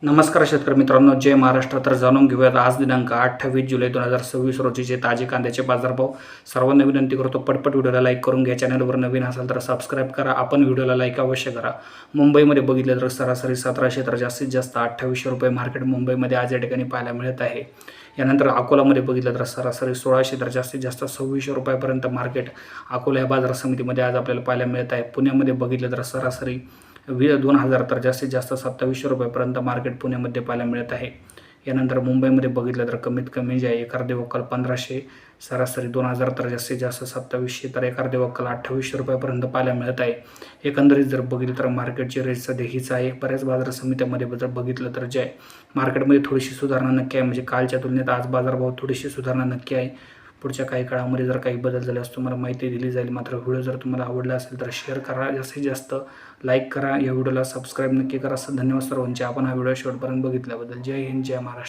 नमस्कार शेतकरी मित्रांनो, जय महाराष्ट्र. तर जाणून घेऊयात आज दिनांक 28 जुलै 2026 रोजीचे ताजे कांद्याचे बाजारभाव. सर्वांना विनंती करतो, पटपट व्हिडिओला लाईक करून घ्या. चॅनलवर नवीन असाल तर सबस्क्राईब करा. आपण व्हिडिओला लाईक अवश्य करा. मुंबईमध्ये बघितलं तर सरासरी 1700 तर जास्तीत जास्त 2800 रुपये मार्केट मुंबईमध्ये आज या ठिकाणी पाहायला मिळत आहे. यानंतर अकोलामध्ये बघितलं तर सरासरी 1600 तर जास्तीत जास्त 2600 रुपयापर्यंत मार्केट अकोला या बाजार समितीमध्ये आज आपल्याला पाहायला मिळत आहे. पुण्यामध्ये बघितलं तर सरासरी 2000 तर जास्तीत जास्त 2700 रुपयापर्यंत मार्केट पुण्यामध्ये पाहायला मिळत आहे. यानंतर मुंबईमध्ये बघितलं तर कमीत कमी जे आहे एक अर्धे वक्कल 1500, सरासरी 2000 तर जास्तीत जास्त 2700 तर एक अर्धे वक्कल 2800 रुपयापर्यंत पाहायला मिळत आहे. एकंदरीत जर बघितलं तर मार्केटची रेट सध्या हीच आहे. बऱ्याच बाजार समित्यामध्ये जर बघितलं तर जे आहे मार्केटमध्ये थोडीशी सुधारणा नक्की आहे. म्हणजे कालच्या तुलनेत आज बाजारभाव थोडीशी सुधारणा नक्की आहे. पुढच्या काही काळामध्ये जर काही बदल झाल्यास तुम्हाला माहिती दिली जाईल. मात्र व्हिडिओ जर तुम्हाला आवडला असेल तर शेअर करा, जास्तीत जास्त लाईक करा, या व्हिडिओला सबस्क्राईब नक्की करा. धन्यवाद सर्वांचे. आपण हा व्हिडिओ शेवटपर्यंत बघितल्याबद्दल. जय हिंद, जय महाराष्ट्र.